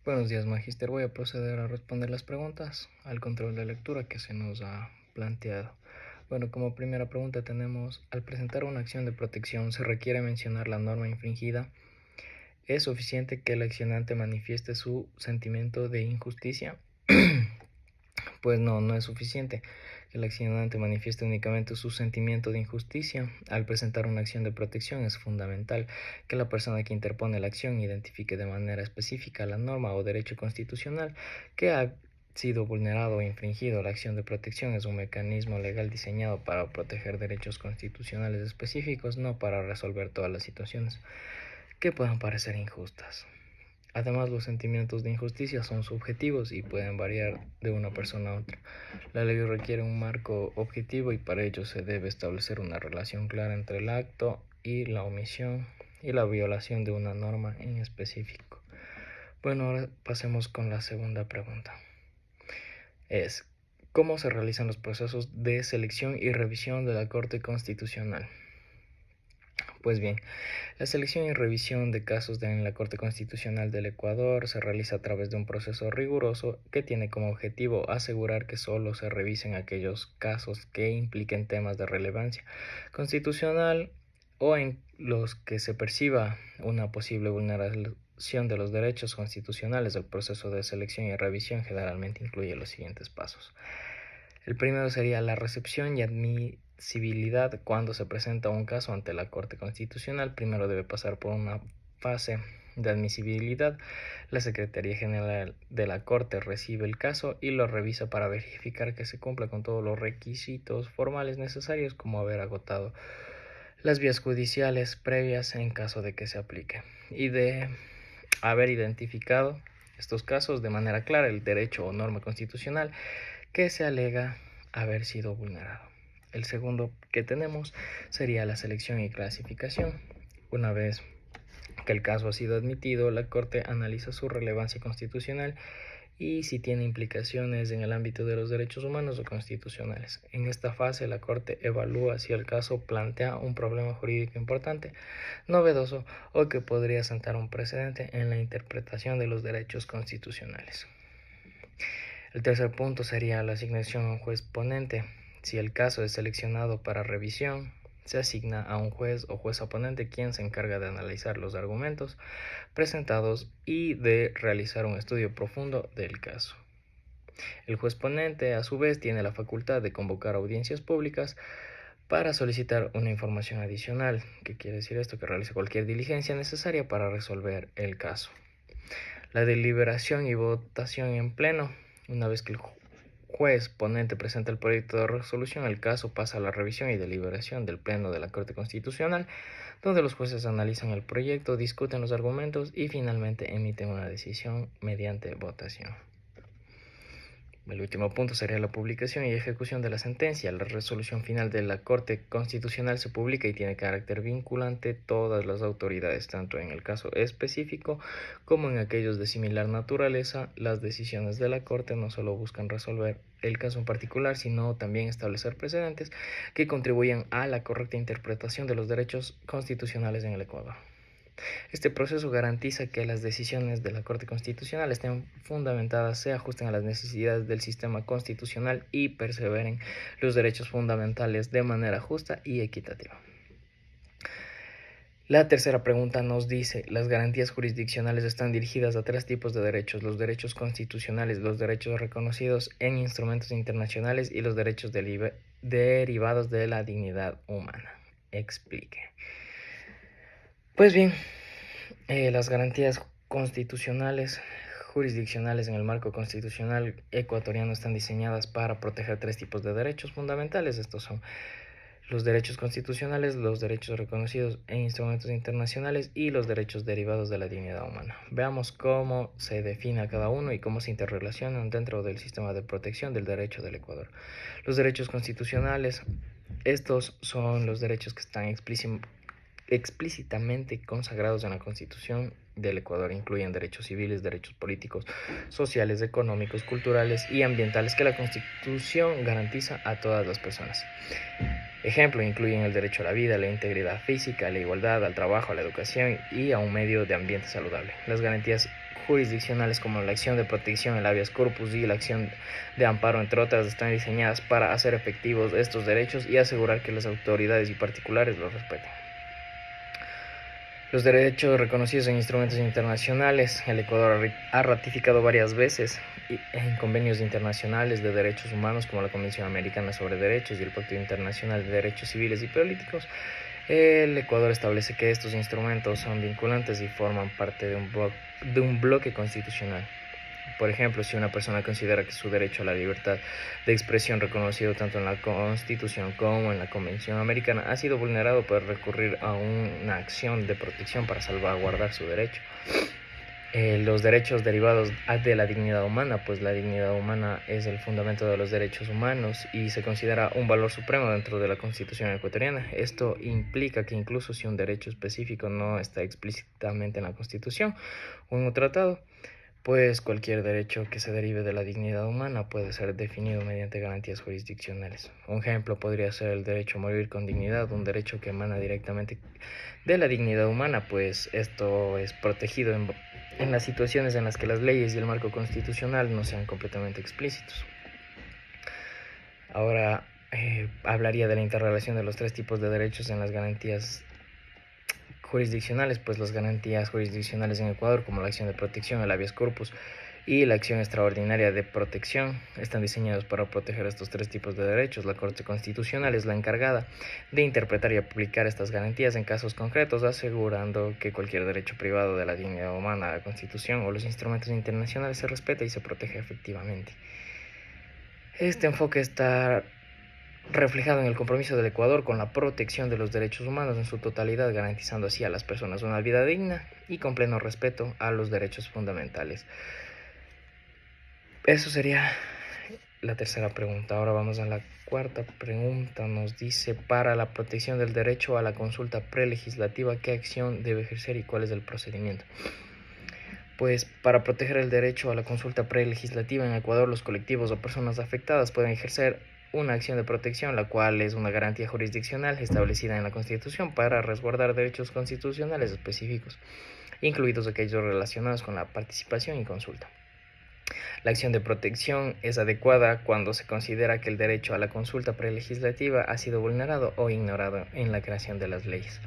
Buenos días, Magister. Voy a proceder a responder las preguntas al control de lectura que se nos ha planteado. Bueno, como primera pregunta tenemos, al presentar una acción de protección, ¿se requiere mencionar la norma infringida? ¿Es suficiente que el accionante manifieste su sentimiento de injusticia? Pues no es suficiente. El accionante manifieste únicamente su sentimiento de injusticia. Al presentar una acción de protección es fundamental que la persona que interpone la acción identifique de manera específica la norma o derecho constitucional que ha sido vulnerado o infringido. La acción de protección es un mecanismo legal diseñado para proteger derechos constitucionales específicos, no para resolver todas las situaciones que puedan parecer injustas. Además, los sentimientos de injusticia son subjetivos y pueden variar de una persona a otra. La ley requiere un marco objetivo y para ello se debe establecer una relación clara entre el acto y la omisión y la violación de una norma en específico. Bueno, ahora pasemos con la segunda pregunta. Es, ¿cómo se realizan los procesos de selección y revisión de la Corte Constitucional? Pues bien, la selección y revisión de casos en la Corte Constitucional del Ecuador se realiza a través de un proceso riguroso que tiene como objetivo asegurar que solo se revisen aquellos casos que impliquen temas de relevancia constitucional o en los que se perciba una posible vulneración de los derechos constitucionales. El proceso de selección y revisión generalmente incluye los siguientes pasos. El primero sería la recepción y admisibilidad. Cuando se presenta un caso ante la Corte Constitucional, primero debe pasar por una fase de admisibilidad. La Secretaría General de la Corte recibe el caso y lo revisa para verificar que se cumpla con todos los requisitos formales necesarios, como haber agotado las vías judiciales previas en caso de que se aplique, y de haber identificado estos casos de manera clara el derecho o norma constitucional que se alega haber sido vulnerado. El segundo que tenemos sería la selección y clasificación. Una vez que el caso ha sido admitido, la Corte analiza su relevancia constitucional y si tiene implicaciones en el ámbito de los derechos humanos o constitucionales. En esta fase, la Corte evalúa si el caso plantea un problema jurídico importante, novedoso o que podría sentar un precedente en la interpretación de los derechos constitucionales. El tercer punto sería la asignación a un juez ponente. Si el caso es seleccionado para revisión, se asigna a un juez o jueza ponente quien se encarga de analizar los argumentos presentados y de realizar un estudio profundo del caso. El juez ponente, a su vez, tiene la facultad de convocar audiencias públicas para solicitar una información adicional. ¿Qué quiere decir esto? Que realice cualquier diligencia necesaria para resolver el caso. La deliberación y votación en pleno. Una vez que el juez ponente presenta el proyecto de resolución, el caso pasa a la revisión y deliberación del Pleno de la Corte Constitucional, donde los jueces analizan el proyecto, discuten los argumentos y finalmente emiten una decisión mediante votación. El último punto sería la publicación y ejecución de la sentencia. La resolución final de la Corte Constitucional se publica y tiene carácter vinculante. Todas las autoridades, tanto en el caso específico como en aquellos de similar naturaleza, las decisiones de la Corte no solo buscan resolver el caso en particular, sino también establecer precedentes que contribuyan a la correcta interpretación de los derechos constitucionales en el Ecuador. Este proceso garantiza que las decisiones de la Corte Constitucional estén fundamentadas, se ajusten a las necesidades del sistema constitucional y perseveren los derechos fundamentales de manera justa y equitativa. La tercera pregunta nos dice, las garantías jurisdiccionales están dirigidas a tres tipos de derechos: los derechos constitucionales, los derechos reconocidos en instrumentos internacionales y los derechos derivados de la dignidad humana. Explique. Pues bien, las garantías constitucionales jurisdiccionales en el marco constitucional ecuatoriano están diseñadas para proteger tres tipos de derechos fundamentales. Estos son los derechos constitucionales, los derechos reconocidos en instrumentos internacionales y los derechos derivados de la dignidad humana. Veamos cómo se define a cada uno y cómo se interrelacionan dentro del sistema de protección del derecho del Ecuador. Los derechos constitucionales, estos son los derechos que están explícitamente consagrados en la Constitución del Ecuador. Incluyen derechos civiles, derechos políticos, sociales, económicos, culturales y ambientales que la Constitución garantiza a todas las personas. Ejemplo, incluyen el derecho a la vida, a la integridad física, a la igualdad, al trabajo, a la educación y a un medio de ambiente saludable. Las garantías jurisdiccionales como la acción de protección, el habeas corpus y la acción de amparo, entre otras, están diseñadas para hacer efectivos estos derechos y asegurar que las autoridades y particulares los respeten. Los derechos reconocidos en instrumentos internacionales. El Ecuador ha ratificado varias veces en convenios internacionales de derechos humanos como la Convención Americana sobre Derechos y el Pacto Internacional de Derechos Civiles y Políticos. El Ecuador establece que estos instrumentos son vinculantes y forman parte de un bloque constitucional. Por ejemplo, si una persona considera que su derecho a la libertad de expresión, reconocido tanto en la Constitución como en la Convención Americana, ha sido vulnerado, puede recurrir a una acción de protección para salvaguardar su derecho. Los derechos derivados de la dignidad humana, pues la dignidad humana es el fundamento de los derechos humanos y se considera un valor supremo dentro de la Constitución ecuatoriana. Esto implica que incluso si un derecho específico no está explícitamente en la Constitución o en un tratado, pues cualquier derecho que se derive de la dignidad humana puede ser definido mediante garantías jurisdiccionales. Un ejemplo podría ser el derecho a morir con dignidad, un derecho que emana directamente de la dignidad humana, pues esto es protegido en las situaciones en las que las leyes y el marco constitucional no sean completamente explícitos. Ahora hablaría de la interrelación de los tres tipos de derechos en las garantías jurisdiccionales, pues las garantías jurisdiccionales en Ecuador, como la acción de protección, el habeas corpus y la acción extraordinaria de protección, están diseñados para proteger estos tres tipos de derechos. La Corte Constitucional es la encargada de interpretar y aplicar estas garantías en casos concretos, asegurando que cualquier derecho privado de la dignidad humana, la Constitución o los instrumentos internacionales se respete y se protege efectivamente. Este enfoque está reflejado en el compromiso del Ecuador con la protección de los derechos humanos en su totalidad, garantizando así a las personas una vida digna y con pleno respeto a los derechos fundamentales. Eso sería la tercera pregunta. Ahora vamos a la cuarta pregunta. Nos dice, para la protección del derecho a la consulta prelegislativa, ¿qué acción debe ejercer y cuál es el procedimiento? Pues para proteger el derecho a la consulta prelegislativa en Ecuador, los colectivos o personas afectadas pueden ejercer una acción de protección, la cual es una garantía jurisdiccional establecida en la Constitución para resguardar derechos constitucionales específicos, incluidos aquellos relacionados con la participación y consulta. La acción de protección es adecuada cuando se considera que el derecho a la consulta prelegislativa ha sido vulnerado o ignorado en la creación de las leyes,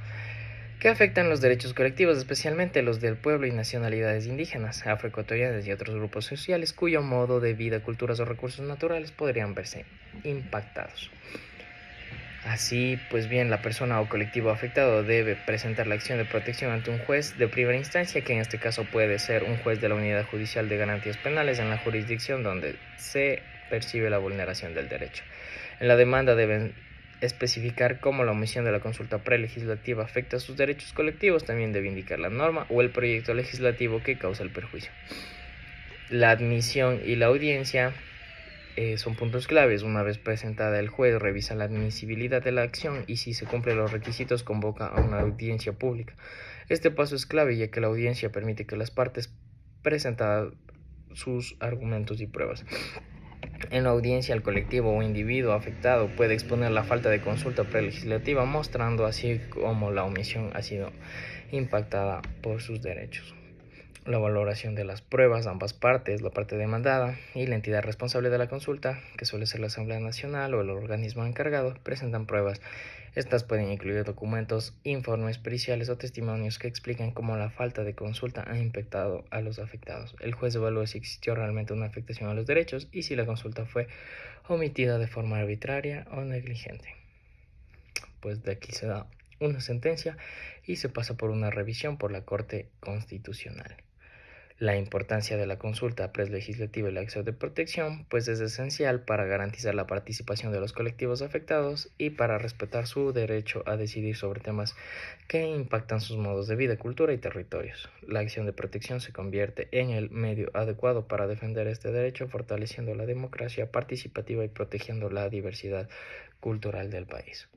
que afectan los derechos colectivos, especialmente los del pueblo y nacionalidades indígenas, afroecuatorianas y otros grupos sociales cuyo modo de vida, culturas o recursos naturales podrían verse impactados. Así, pues bien, la persona o colectivo afectado debe presentar la acción de protección ante un juez de primera instancia, que en este caso puede ser un juez de la Unidad Judicial de Garantías Penales en la jurisdicción donde se percibe la vulneración del derecho. En la demanda deben especificar cómo la omisión de la consulta prelegislativa afecta a sus derechos colectivos. También debe indicar la norma o el proyecto legislativo que causa el perjuicio. La admisión y la audiencia son puntos claves. Una vez presentada, el juez revisa la admisibilidad de la acción y, si se cumplen los requisitos, convoca a una audiencia pública. Este paso es clave, ya que la audiencia permite que las partes presenten sus argumentos y pruebas. En la audiencia, el colectivo o individuo afectado puede exponer la falta de consulta prelegislativa, mostrando así cómo la omisión ha sido impactada por sus derechos. La valoración de las pruebas, ambas partes, la parte demandada y la entidad responsable de la consulta, que suele ser la Asamblea Nacional o el organismo encargado, presentan pruebas. Estas pueden incluir documentos, informes periciales o testimonios que explican cómo la falta de consulta ha impactado a los afectados. El juez evalúa si existió realmente una afectación a los derechos y si la consulta fue omitida de forma arbitraria o negligente. Pues de aquí se da una sentencia y se pasa por una revisión por la Corte Constitucional. La importancia de la consulta prelegislativa y la acción de protección, pues es esencial para garantizar la participación de los colectivos afectados y para respetar su derecho a decidir sobre temas que impactan sus modos de vida, cultura y territorios. La acción de protección se convierte en el medio adecuado para defender este derecho, fortaleciendo la democracia participativa y protegiendo la diversidad cultural del país.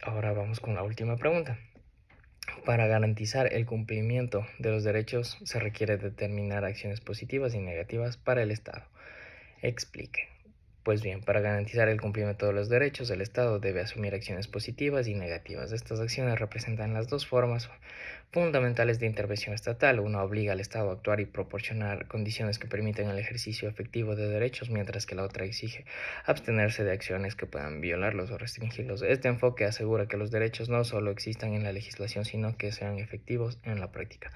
Ahora vamos con la última pregunta. Para garantizar el cumplimiento de los derechos se requiere determinar acciones positivas y negativas para el Estado. Explique. Pues bien, para garantizar el cumplimiento de los derechos, el Estado debe asumir acciones positivas y negativas. Estas acciones representan las dos formas fundamentales de intervención estatal. Una obliga al Estado a actuar y proporcionar condiciones que permitan el ejercicio efectivo de derechos, mientras que la otra exige abstenerse de acciones que puedan violarlos o restringirlos. Este enfoque asegura que los derechos no solo existan en la legislación, sino que sean efectivos en la práctica.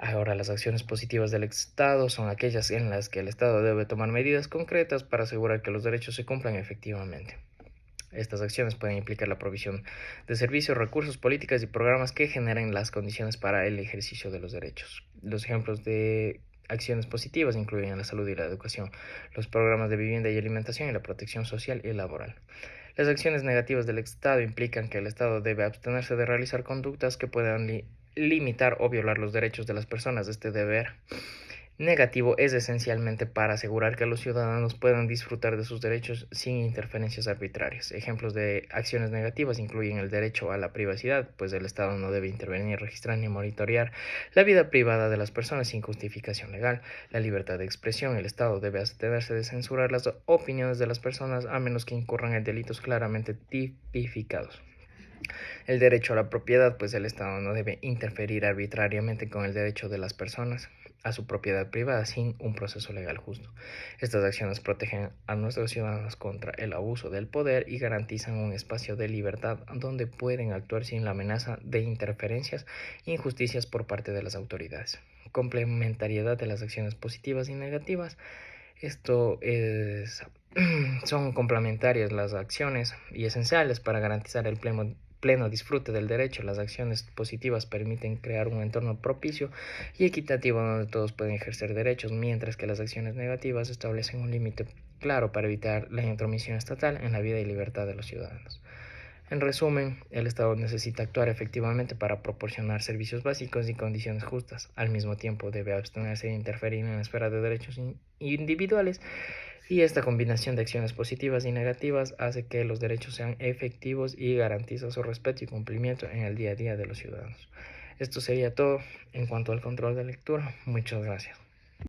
Ahora, las acciones positivas del Estado son aquellas en las que el Estado debe tomar medidas concretas para asegurar que los derechos se cumplan efectivamente. Estas acciones pueden implicar la provisión de servicios, recursos, políticas y programas que generen las condiciones para el ejercicio de los derechos. Los ejemplos de acciones positivas incluyen la salud y la educación, los programas de vivienda y alimentación y la protección social y laboral. Las acciones negativas del Estado implican que el Estado debe abstenerse de realizar conductas que puedan limitar o violar los derechos de las personas. Este deber negativo es esencialmente para asegurar que los ciudadanos puedan disfrutar de sus derechos sin interferencias arbitrarias. Ejemplos de acciones negativas incluyen el derecho a la privacidad, pues el Estado no debe intervenir, registrar ni monitorear la vida privada de las personas sin justificación legal. La libertad de expresión, el Estado debe abstenerse de censurar las opiniones de las personas a menos que incurran en delitos claramente tipificados. El derecho a la propiedad, pues el Estado no debe interferir arbitrariamente con el derecho de las personas a su propiedad privada sin un proceso legal justo. Estas acciones protegen a nuestros ciudadanos contra el abuso del poder y garantizan un espacio de libertad donde pueden actuar sin la amenaza de interferencias e injusticias por parte de las autoridades. Complementariedad de las acciones positivas y negativas. Esto es, son complementarias las acciones y esenciales para garantizar el pleno disfrute del derecho. Las acciones positivas permiten crear un entorno propicio y equitativo donde todos pueden ejercer derechos, mientras que las acciones negativas establecen un límite claro para evitar la intromisión estatal en la vida y libertad de los ciudadanos. En resumen, el Estado necesita actuar efectivamente para proporcionar servicios básicos y condiciones justas. Al mismo tiempo, debe abstenerse de interferir en la esfera de derechos individuales, y esta combinación de acciones positivas y negativas hace que los derechos sean efectivos y garantiza su respeto y cumplimiento en el día a día de los ciudadanos. Esto sería todo en cuanto al control de lectura. Muchas gracias.